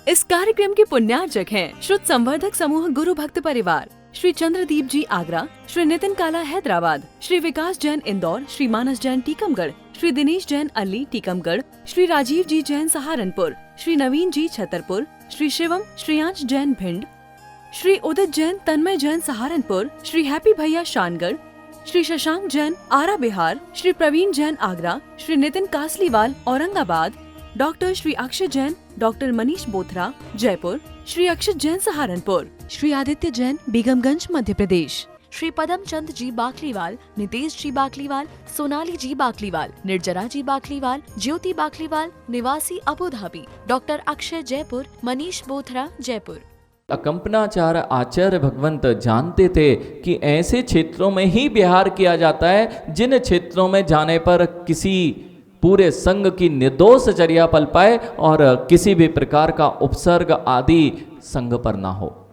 इस कार्यक्रम के पुण्यार्चक हैं श्रुत संवर्धक समूह गुरु भक्त परिवार, श्री चंद्रदीप जी आगरा, श्री नितिन काला हैदराबाद, श्री विकास जैन इंदौर, श्री मानस जैन टीकमगढ़, श्री दिनेश जैन अली टीकमगढ़, श्री राजीव जी जैन सहारनपुर, श्री नवीन जी छतरपुर, श्री शिवम श्रेयांश जैन भिंड, श्री उदित जैन तन्मय जैन सहारनपुर, श्री हैप्पी भैया शानगढ़, श्री शशांक जैन आरा बिहार, श्री प्रवीण जैन आगरा, श्री नितिन कासलीवाल औरंगाबाद, डॉक्टर श्री अक्षय जैन, डॉक्टर मनीष बोथरा जयपुर, श्री अक्षत जैन सहारनपुर, श्री आदित्य जैन बेगमगंज मध्य प्रदेश, श्री पदम चंद जी बाकलीवाल, नितेश जी बाकलीवाल, सोनाली जी बाकलीवाल, निर्जरा जी बाकलीवाल, ज्योति बाकलीवाल निवासी Abu Dhabi, doctor Akshay Jaipur, Manish Bothra Jaipur. Akampanacharya आचार्य भगवंत जानते थे कि ऐसे क्षेत्रों में ही विहार किया जाता है जिन क्षेत्रों में जाने पर किसी पूरे संघ की निर्दोष चर्या पल पाए और किसी भी प्रकार का उपसर्ग आदि संघ पर ना हो।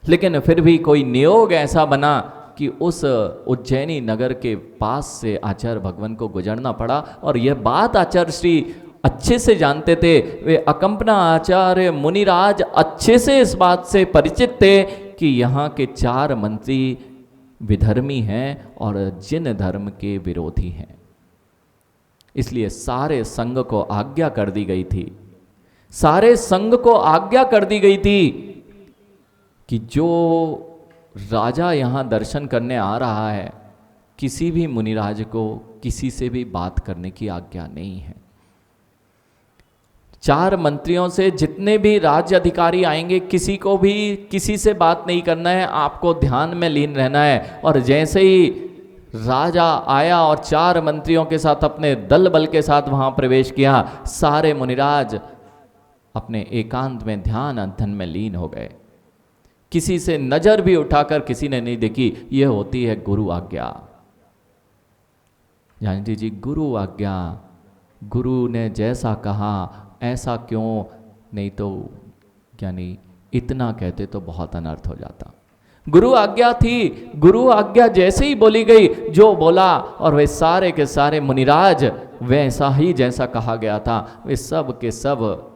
लेकिन फिर भी कोई नियोग ऐसा बना कि उस उज्जैनी नगर के पास से आचार्य भगवंत को गुजरना पड़ा। और यह बात आचार्य श्री अच्छे से जानते थे। वे अकंपना आचार्य मुनिराज अच्छे से इस बात से परिचित थे कि यहाँ के 4 मंत्री विधर्मी हैं और जिन धर्म के विरोधी हैं। इसलिए सारे संघ को आज्ञा कर दी गई थी, सारे संघ को आज्ञा कर दी गई थी कि जो राजा यहाँ दर्शन करने आ रहा है, किसी भी मुनिराज को किसी से भी बात करने की आज्ञा नहीं है। 4 मंत्रियों से जितने भी राज्य अधिकारी आएंगे, किसी को भी किसी से बात नहीं करना है, आपको ध्यान में लीन रहना है। और जैसे ही राजा आया और 4 मंत्रियों के साथ अपने दल बल के साथ वहां प्रवेश किया, सारे मुनिराज अपने एकांत में ध्यान अध्ययन में लीन हो गए। किसी से नजर भी उठाकर किसी ने नहीं देखी। यह होती है गुरु आज्ञा। जानती जी, गुरु आज्ञा, गुरु ने जैसा कहा ऐसा क्यों, नहीं तो यानी इतना कहते तो बहुत अनर्थ हो जाता। गुरु आज्ञा थी, गुरु आज्ञा जैसे ही बोली गई, जो बोला और वे सारे के सारे मुनिराज वैसा ही जैसा कहा गया था, वे सब के सब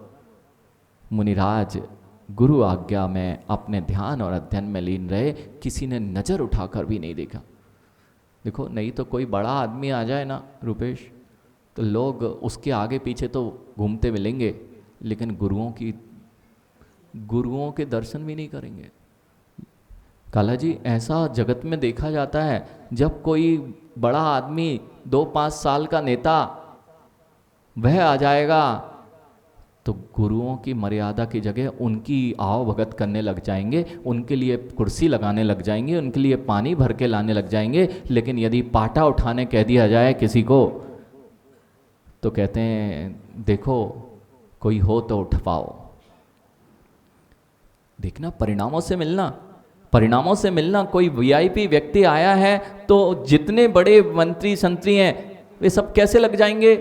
मुनिराज गुरु आज्ञा में अपने ध्यान और अध्ययन में लीन रहे। किसी ने नजर उठाकर भी नहीं देखा। देखो, नहीं तो कोई बड़ा आदमी आ जाए ना रूपेश, तो लोग उसके आगे पीछे तो घूमते मिलेंगे, लेकिन गुरुओं के दर्शन भी नहीं करेंगे। काला जी, ऐसा जगत में देखा जाता है, जब कोई बड़ा आदमी 2-5 साल का नेता वह आ जाएगा तो गुरुओं की मर्यादा की जगह उनकी आओ भगत करने लग जाएंगे, उनके लिए कुर्सी लगाने लग जाएंगे, उनके लिए पानी भर के लाने लग जाएंगे। लेकिन यदि पाटा उठाने कह दिया जाए किसी को, तो कहते हैं देखो कोई हो तो उठवाओ। देखना, परिणामों से मिलना। कोई वीआईपी व्यक्ति आया है तो जितने बड़े मंत्री संतरी हैं वे सब कैसे लग जाएंगे।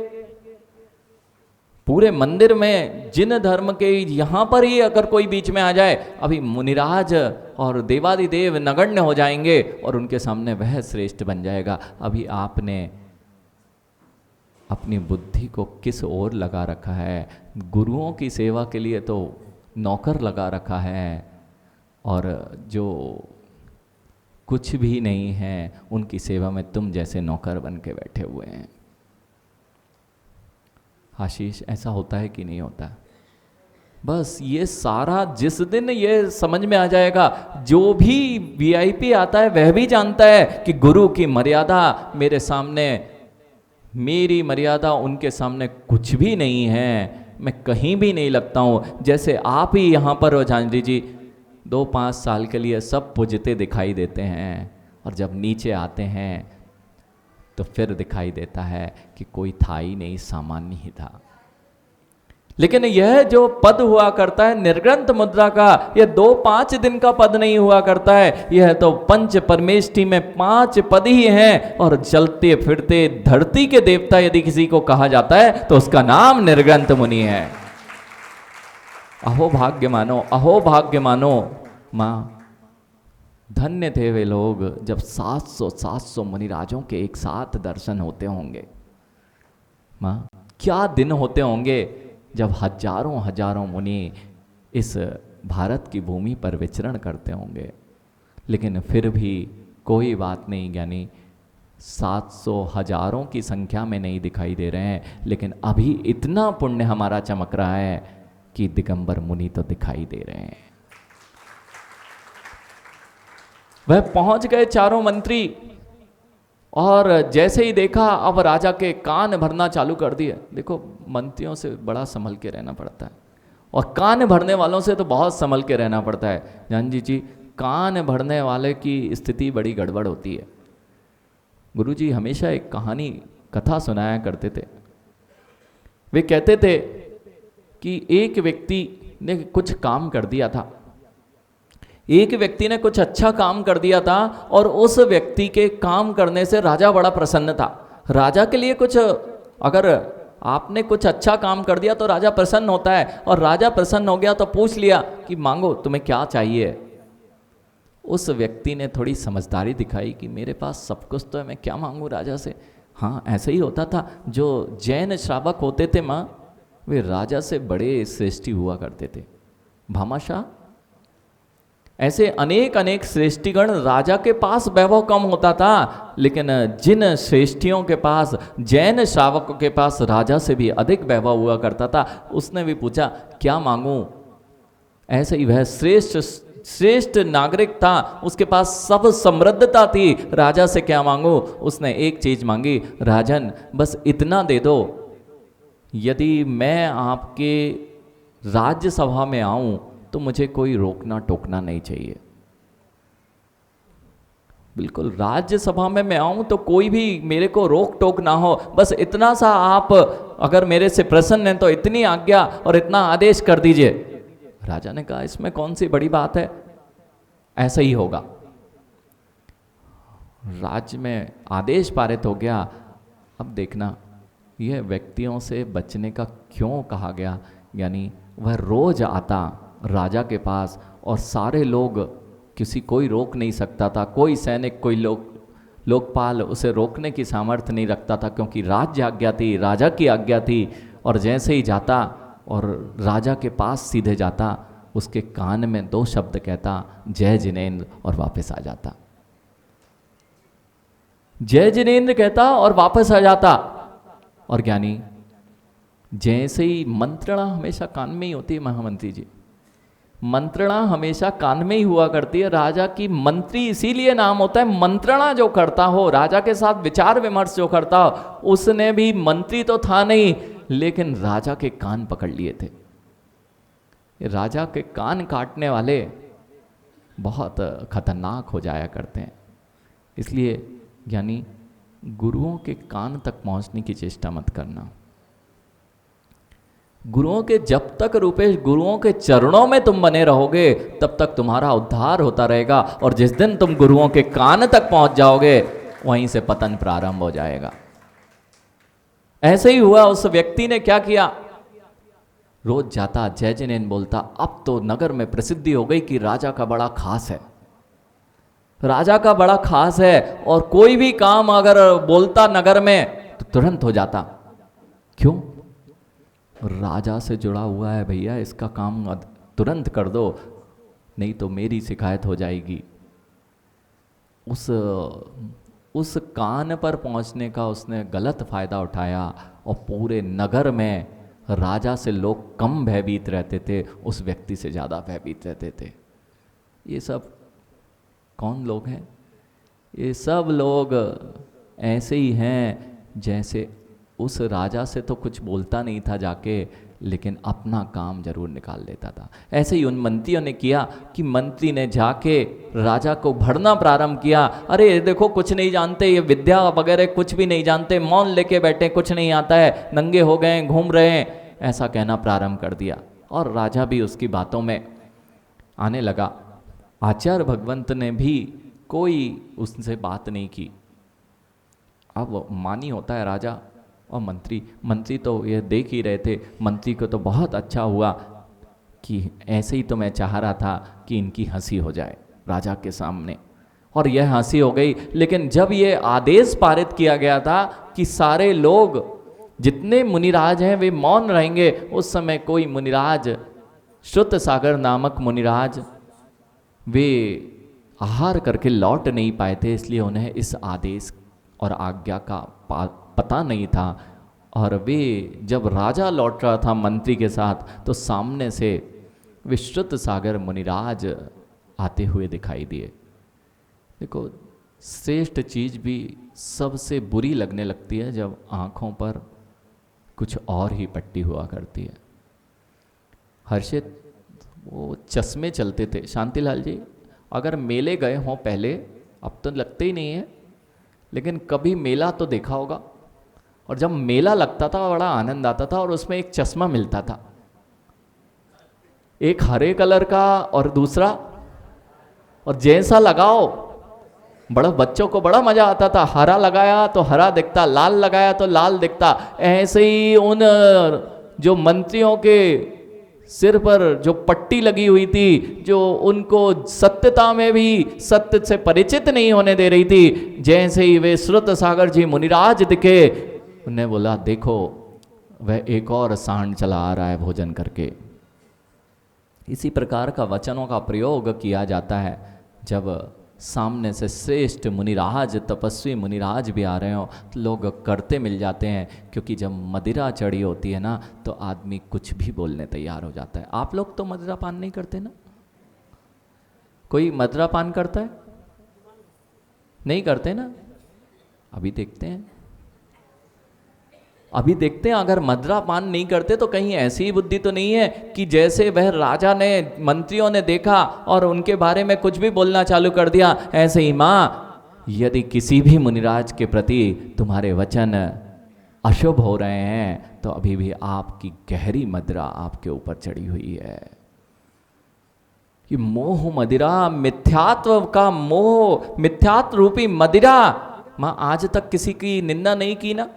पूरे मंदिर में जिन धर्म के यहाँ पर ही अगर कोई बीच में आ जाए, अभी मुनिराज और देवादिदेव नगण्य हो जाएंगे और उनके सामने वह श्रेष्ठ बन जाएगा। अभी आपने अपनी बुद्धि को किस ओर लगा रखा है? गुरुओं की सेवा के लिए तो नौकर लगा रखा है, और जो कुछ भी नहीं है उनकी सेवा में तुम जैसे नौकर बन के बैठे हुए हैं। आशीष, ऐसा होता है कि नहीं होता? बस ये सारा जिस दिन ये समझ में आ जाएगा, जो भी वीआईपी आता है वह भी जानता है कि गुरु की मर्यादा मेरे सामने, मेरी मर्यादा उनके सामने कुछ भी नहीं है, मैं कहीं भी नहीं लगता हूँ। जैसे आप ही यहाँ पर हो जानवी जी, 2-5 साल के लिए सब पूजते दिखाई देते हैं, और जब नीचे आते हैं तो फिर दिखाई देता है कि कोई था ही नहीं, सामान्य ही था। लेकिन यह जो पद हुआ करता है निर्ग्रंथ मुद्रा का, यह 2-5 दिन का पद नहीं हुआ करता है। यह तो पंच परमेष्टि में 5 पद ही हैं, और चलते फिरते धरती के देवता यदि किसी को कहा जाता है तो उसका नाम निर्ग्रंथ मुनि है। अहो भाग्य मानो, अहो भाग्य मानो। माँ, धन्य थे वे लोग जब 700 मुनिराजों के एक साथ दर्शन होते होंगे। माँ, क्या दिन होते होंगे जब हजारों मुनि इस भारत की भूमि पर विचरण करते होंगे, लेकिन फिर भी कोई बात नहीं, यानी 700 हजारों की संख्या में नहीं दिखाई दे रहे हैं, लेकिन अभी इतना पुण्य हमारा चमक रहा है कि दिगंबर मुनि तो दिखाई दे रहे हैं। वह पहुंच गए चारों मंत्री, और जैसे ही देखा अब राजा के कान भरना चालू कर दिए। देखो मंत्रियों से बड़ा संभल के रहना पड़ता है, और कान भरने वालों से तो बहुत संभल के रहना पड़ता है। जानजी जी, कान भरने वाले की स्थिति बड़ी गड़बड़ होती है। गुरुजी हमेशा एक कहानी कथा सुनाया करते थे। वे कहते थे कि एक व्यक्ति ने कुछ काम कर दिया था, एक व्यक्ति ने कुछ अच्छा काम कर दिया था, और उस व्यक्ति के काम करने से राजा बड़ा प्रसन्न था। राजा के लिए कुछ, अगर आपने कुछ अच्छा काम कर दिया तो राजा प्रसन्न होता है, और राजा प्रसन्न हो गया तो पूछ लिया कि मांगो तुम्हें क्या चाहिए। उस व्यक्ति ने थोड़ी समझदारी दिखाई कि मेरे पास सब कुछ तो है, मैं क्या मांगू राजा से। हाँ, ऐसे ही होता था। जो जैन श्रावक होते थे माँ, वे राजा से बड़े श्रेष्ठी हुआ करते थे। भामाशाह, ऐसे अनेक अनेक श्रेष्ठीगण, राजा के पास वैभव कम होता था, लेकिन जिन श्रेष्ठियों के पास, जैन श्रावकों के पास राजा से भी अधिक वैभव हुआ करता था, उसने भी पूछा क्या मांगूं। ऐसे ही वह श्रेष्ठ नागरिक था, उसके पास सब समृद्धता थी, राजा से क्या मांगू। उसने एक चीज मांगी, राजन बस इतना दे दो, यदि मैं आपके राज्यसभा में आऊं तो मुझे कोई रोकना टोकना नहीं चाहिए। बिल्कुल, राज्यसभा में मैं आऊं तो कोई भी मेरे को रोक टोक ना हो, बस इतना सा आप अगर मेरे से प्रसन्न हैं तो इतनी आज्ञा और इतना आदेश कर दीजिए। राजा ने कहा इसमें कौन सी बड़ी बात है, ऐसा ही होगा। राज्य में आदेश पारित हो गया। अब देखना यह व्यक्तियों से बचने का क्यों कहा गया, यानी वह रोज आता राजा के पास, और सारे लोग, किसी कोई रोक नहीं सकता था, कोई सैनिक, कोई लोकपाल उसे रोकने की सामर्थ्य नहीं रखता था, क्योंकि राज्य आज्ञा थी, राजा की आज्ञा थी। और जैसे ही जाता और राजा के पास सीधे जाता, उसके कान में 2 शब्द कहता, जय जिनेंद्र, और वापस आ जाता। जय जिनेंद्र कहता और वापस आ जाता। और ज्ञानी, जैसे ही मंत्रणा हमेशा कान में ही होती है महामंत्री जी, मंत्रणा हमेशा कान में ही हुआ करती है। राजा की मंत्री इसीलिए नाम होता है, मंत्रणा जो करता हो, राजा के साथ विचार विमर्श जो करता हो, उसने भी मंत्री तो था नहीं, लेकिन राजा के कान पकड़ लिए थे। राजा के कान काटने वाले बहुत खतरनाक हो जाया करते हैं। इसलिए यानी गुरुओं के कान तक पहुंचने की चेष्टा मत करना। गुरुओं के, जब तक रूपेश गुरुओं के चरणों में तुम बने रहोगे, तब तक तुम्हारा उद्धार होता रहेगा, और जिस दिन तुम गुरुओं के कान तक पहुंच जाओगे, वहीं से पतन प्रारंभ हो जाएगा। ऐसे ही हुआ। उस व्यक्ति ने क्या किया, रोज जाता, जय जिनेंद्र बोलता। अब तो नगर में प्रसिद्धि हो गई कि राजा का बड़ा खास है, राजा का बड़ा खास है, और कोई भी काम अगर बोलता नगर में तो तुरंत हो जाता। क्यों? राजा से जुड़ा हुआ है भैया, इसका काम तुरंत कर दो, नहीं तो मेरी शिकायत हो जाएगी। उस कान पर पहुंचने का उसने गलत फायदा उठाया, और पूरे नगर में राजा से लोग कम भयभीत रहते थे, उस व्यक्ति से ज़्यादा भयभीत रहते थे। ये सब कौन लोग हैं? ये सब लोग ऐसे ही हैं जैसे उस राजा से तो कुछ बोलता नहीं था जाके, लेकिन अपना काम जरूर निकाल लेता था। ऐसे ही उन मंत्रियों ने किया कि मंत्री ने जाके राजा को भरना प्रारंभ किया। अरे देखो, कुछ नहीं जानते, ये विद्या वगैरह कुछ भी नहीं जानते, मौन लेके बैठे, कुछ नहीं आता है, नंगे हो गए, घूम रहे हैं, ऐसा कहना प्रारंभ कर दिया। और राजा भी उसकी बातों में आने लगा। आचार्य भगवंत ने भी कोई उससे बात नहीं की। अब मानी होता है राजा और मंत्री तो ये देख ही रहे थे। मंत्री को तो बहुत अच्छा हुआ कि ऐसे ही तो मैं चाह रहा था कि इनकी हंसी हो जाए राजा के सामने, और यह हंसी हो गई। लेकिन जब ये आदेश पारित किया गया था कि सारे लोग, जितने मुनिराज हैं वे मौन रहेंगे, उस समय कोई मुनिराज श्रुत सागर नामक मुनिराज वे आहार करके लौट नहीं पाए थे, इसलिए उन्हें इस आदेश और आज्ञा का पता नहीं था। और वे जब राजा लौट रहा था मंत्री के साथ, तो सामने से विश्रुत सागर मुनिराज आते हुए दिखाई दिए। देखो, श्रेष्ठ चीज भी सबसे बुरी लगने लगती है जब आंखों पर कुछ और ही पट्टी हुआ करती है। हर्षित, वो चश्मे चलते थे शांतिलाल जी, अगर मेले गए हों पहले, अब तो लगते ही नहीं है, लेकिन कभी मेला तो देखा होगा। और जब मेला लगता था बड़ा आनंद आता था, और उसमें एक चश्मा मिलता था, एक हरे कलर का और दूसरा, और जैसा लगाओ बड़ा, बच्चों को बड़ा मजा आता था। हरा लगाया तो हरा दिखता, लाल लगाया तो लाल दिखता। ऐसे ही उन जो मंत्रियों के सिर पर जो पट्टी लगी हुई थी, जो उनको सत्यता में भी सत्य से परिचित नहीं होने दे रही थी, जैसे ही वे श्रुत सागर जी मुनिराज दिखे, उन्हें बोला देखो वह एक और सांड चला आ रहा है भोजन करके। इसी प्रकार का वचनों का प्रयोग किया जाता है जब सामने से श्रेष्ठ मुनिराज, तपस्वी मुनिराज भी आ रहे हो, तो लोग करते मिल जाते हैं। क्योंकि जब मदिरा चढ़ी होती है ना, तो आदमी कुछ भी बोलने तैयार हो जाता है। आप लोग तो मदिरा पान नहीं करते ना? कोई मदिरा पान करता है? नहीं करते ना? अभी देखते हैं, अभी देखते हैं। अगर मदिरा पान नहीं करते तो कहीं ऐसी ही बुद्धि तो नहीं है कि जैसे वह राजा ने, मंत्रियों ने देखा और उनके बारे में कुछ भी बोलना चालू कर दिया। ऐसे ही माँ, यदि किसी भी मुनिराज के प्रति तुम्हारे वचन अशुभ हो रहे हैं, तो अभी भी आपकी गहरी मदिरा आपके ऊपर चढ़ी हुई है। ये मोह मदिरा, मिथ्यात्व का मोह, मिथ्यात्व रूपी मदिरा। माँ, आज तक किसी की निंदा नहीं की ना?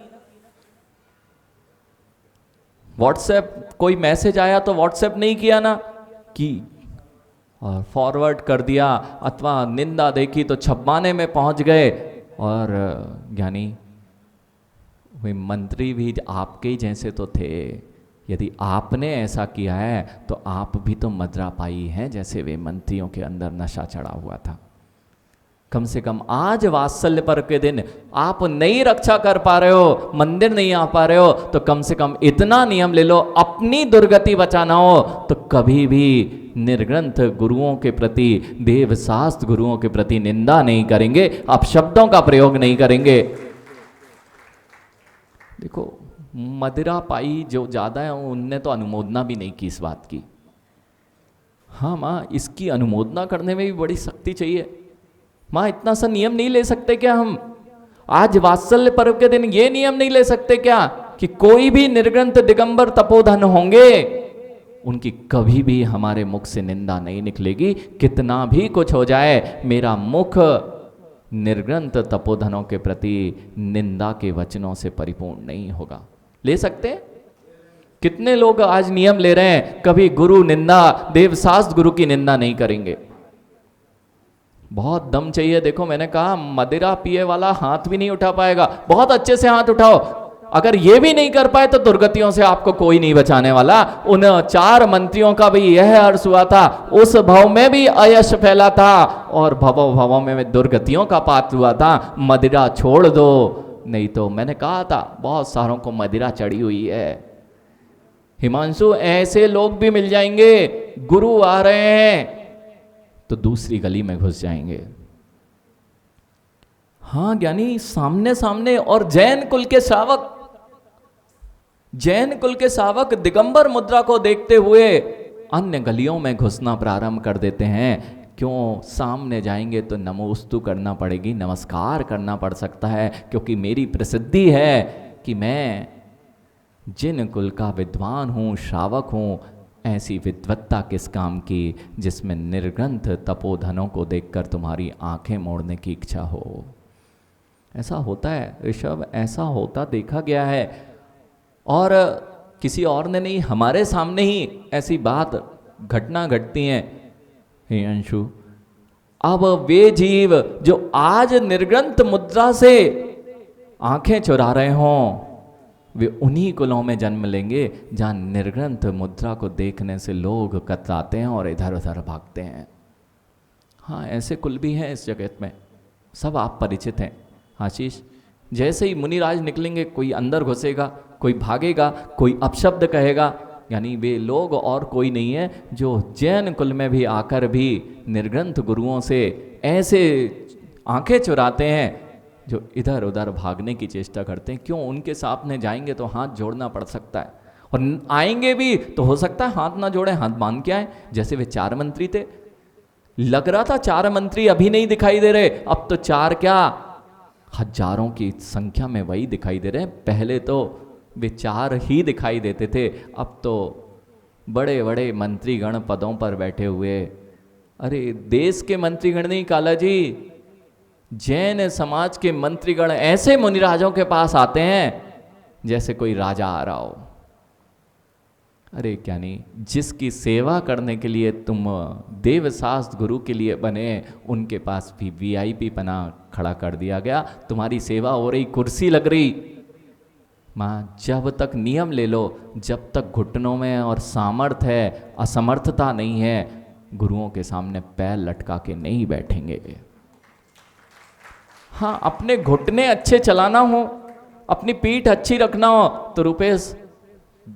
व्हाट्सएप कोई मैसेज आया तो व्हाट्सएप नहीं किया ना, कि और फॉरवर्ड कर दिया, अथवा निंदा देखी तो छपाने में पहुंच गए। और यानी वे मंत्री भी आपके ही जैसे तो थे। यदि आपने ऐसा किया है तो आप भी तो मदिरा पाई हैं, जैसे वे मंत्रियों के अंदर नशा चढ़ा हुआ था। कम से कम आज वात्सल्य पर्व के दिन आप नहीं रक्षा कर पा रहे हो, मंदिर नहीं आ पा रहे हो, तो कम से कम इतना नियम ले लो, अपनी दुर्गति बचाना हो तो कभी भी निर्ग्रंथ गुरुओं के प्रति, देव शास्त्र गुरुओं के प्रति निंदा नहीं करेंगे, अपशब्दों का प्रयोग नहीं करेंगे। देखो, मदिरा पाई जो ज्यादा है उनने तो अनुमोदना भी नहीं की इस बात की। हाँ माँ, इसकी अनुमोदना करने में भी बड़ी शक्ति चाहिए। माँ, इतना सा नियम नहीं ले सकते क्या हम? आज वात्सल्य पर्व के दिन ये नियम नहीं ले सकते क्या कि कोई भी निर्ग्रंथ दिगंबर तपोधन होंगे, उनकी कभी भी हमारे मुख से निंदा नहीं निकलेगी। कितना भी कुछ हो जाए, मेरा मुख निर्ग्रंथ तपोधनों के प्रति निंदा के वचनों से परिपूर्ण नहीं होगा। ले सकते? कितने लोग आज नियम ले रहे हैं, कभी गुरु निंदा, देवशास्त्र गुरु की निंदा नहीं करेंगे। बहुत दम चाहिए। देखो, मैंने कहा मदिरा पिए वाला हाथ भी नहीं उठा पाएगा। बहुत अच्छे से हाथ उठाओ। अगर ये भी नहीं कर पाए तो दुर्गतियों से आपको कोई नहीं बचाने वाला। उन 4 मंत्रियों का भी यह अर्थ हुआ था, उस भव में भी अयश फैला था और भवों में दुर्गतियों का पात्र हुआ था। मदिरा छोड़ दो, नहीं तो मैंने कहा था बहुत सारों को मदिरा चढ़ी हुई है। हिमांशु, ऐसे लोग भी मिल जाएंगे, गुरु आ रहे हैं तो दूसरी गली में घुस जाएंगे। हाँ ज्ञानी, सामने सामने। और जैन कुल के शावक, जैन कुल के शावक दिगंबर मुद्रा को देखते हुए अन्य गलियों में घुसना प्रारंभ कर देते हैं। क्यों? सामने जाएंगे तो नमोस्तु करना पड़ेगी, नमस्कार करना पड़ सकता है, क्योंकि मेरी प्रसिद्धि है कि मैं जिन कुल का विद्वान हूँ, श्रावक हूँ। ऐसी विद्वत्ता किस काम की जिसमें निर्ग्रंथ तपोधनों को देखकर तुम्हारी आंखें मोड़ने की इच्छा हो? ऐसा होता है ऋषभ, ऐसा होता देखा गया है। और किसी और ने नहीं, हमारे सामने ही ऐसी बात घटना घटती हैं। हे अंशु, अब वे जीव जो आज निर्ग्रंथ मुद्रा से आंखें चुरा रहे हों, वे उन्हीं कुलों में जन्म लेंगे जहाँ निर्ग्रंथ मुद्रा को देखने से लोग कतराते हैं और इधर उधर भागते हैं। हाँ, ऐसे कुल भी हैं इस जगत में, सब आप परिचित हैं। आशीष, जैसे ही मुनिराज निकलेंगे कोई अंदर घुसेगा, कोई भागेगा, कोई अपशब्द कहेगा, यानी वे लोग और कोई नहीं है जो जैन कुल में भी आकर भी निर्ग्रंथ गुरुओं से ऐसे आंखें चुराते हैं जो इधर उधर भागने की चेष्टा करते हैं। क्यों? उनके सामने जाएंगे तो हाथ जोड़ना पड़ सकता है, और आएंगे भी तो हो सकता है हाथ ना जोड़े, हाथ बांध के आए। जैसे वे 4 मंत्री थे, लग रहा था 4 मंत्री अभी नहीं दिखाई दे रहे, अब तो 4 क्या हजारों की संख्या में वही दिखाई दे रहे हैं। पहले तो वे 4 ही दिखाई देते थे, अब तो बड़े बड़े मंत्रीगण पदों पर बैठे हुए। अरे देश के मंत्रीगण नहीं काला जी, जैन समाज के मंत्रीगण ऐसे मुनिराजों के पास आते हैं जैसे कोई राजा आ रहा हो। अरे क्या नहीं, जिसकी सेवा करने के लिए तुम देवशास्त्र गुरु के लिए बने, उनके पास भी वीआईपी पना खड़ा कर दिया गया। तुम्हारी सेवा हो रही, कुर्सी लग रही, माँ जब तक नियम ले लो, जब तक घुटनों में और सामर्थ है, असमर्थता नहीं है, गुरुओं के सामने पैर लटका के नहीं बैठेंगे। हाँ, अपने घुटने अच्छे चलाना हो, अपनी पीठ अच्छी रखना हो तो रुपेश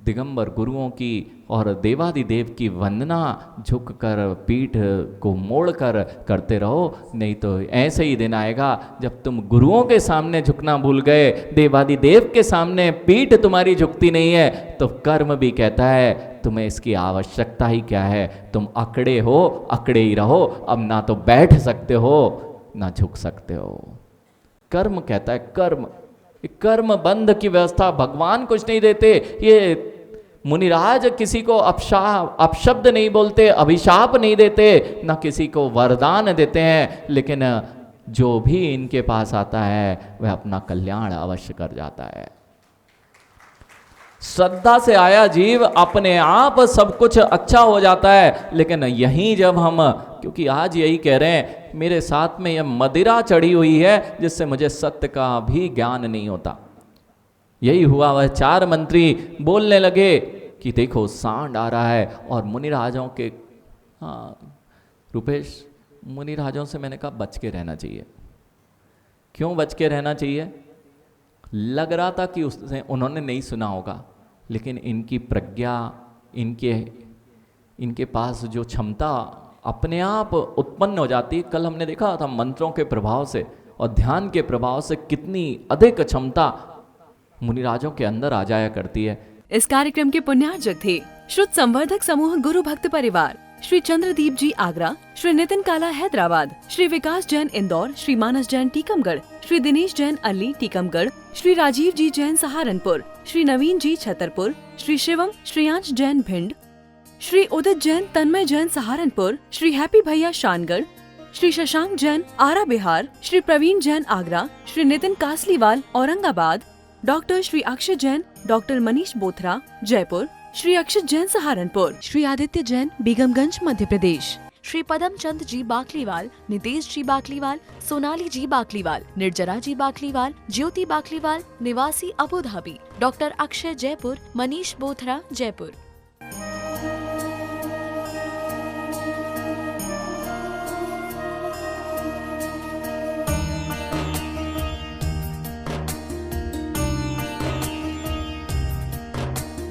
दिगंबर गुरुओं की और देवादिदेव की वंदना झुक कर पीठ को मोड़ कर करते रहो। नहीं तो ऐसे ही दिन आएगा जब तुम गुरुओं के सामने झुकना भूल गए, देवादिदेव के सामने पीठ तुम्हारी झुकती नहीं है, तो कर्म भी कहता है तुम्हें इसकी आवश्यकता ही क्या है। तुम अकड़े हो, अकड़े ही रहो, अब ना तो बैठ सकते हो ना झुक सकते हो। कर्म कहता है, कर्म बंध की व्यवस्था, भगवान कुछ नहीं देते। ये मुनिराज किसी को अपशब्द नहीं बोलते, अभिशाप नहीं देते, ना किसी को वरदान देते हैं, लेकिन जो भी इनके पास आता है वह अपना कल्याण अवश्य कर जाता है। श्रद्धा से आया जीव अपने आप सब कुछ अच्छा हो जाता है। लेकिन यहीं जब हम, क्योंकि आज यही कह रहे हैं, मेरे साथ में यह मदिरा चढ़ी हुई है जिससे मुझे सत्य का भी ज्ञान नहीं होता। यही हुआ, वह 4 मंत्री बोलने लगे कि देखो सांड आ रहा है, और मुनिराजों के, हाँ रुपेश, मुनिराजों से मैंने कहा बच के रहना चाहिए। क्यों बच के रहना चाहिए? लग रहा था कि उन्होंने नहीं सुना होगा, लेकिन इनकी प्रज्ञा, इनके पास जो क्षमता अपने आप उत्पन्न हो जाती। कल हमने देखा था मंत्रों के प्रभाव से और ध्यान के प्रभाव से कितनी अधिक क्षमता मुनिराजों के अंदर आ जाया करती है। इस कार्यक्रम के पुण्यार्जक थे श्रुत संवर्धक समूह गुरु भक्त परिवार, श्री चंद्रदीप जी आगरा, श्री नितिन काला हैदराबाद, श्री विकास जैन इंदौर, श्री मानस जैन टीकमगढ़, श्री दिनेश जैन अल्ली टीकमगढ़, श्री राजीव जी जैन सहारनपुर, श्री नवीन जी छतरपुर, श्री शिवम श्रेयांश जैन भिंड, श्री उदित जैन तन्मय जैन सहारनपुर, श्री हैप्पी भैया शानगढ़, श्री शशांक जैन आरा बिहार, श्री प्रवीण जैन आगरा, श्री नितिन कासलीवाल औरंगाबाद, डॉक्टर श्री अक्षय जैन, डॉक्टर मनीष बोथरा जयपुर, श्री अक्षत जैन सहारनपुर, श्री आदित्य जैन बेगमगंज मध्य प्रदेश, श्री पदम चंद जी बाकलीवाल, नितेश जी बाकलीवाल, सोनाली जी बाकलीवाल, निर्जरा जी बाकलीवाल, ज्योति बाकलीवाल निवासी Abu Dhabi, doctor Akshay Jaipur, Manish Bothra Jaipur.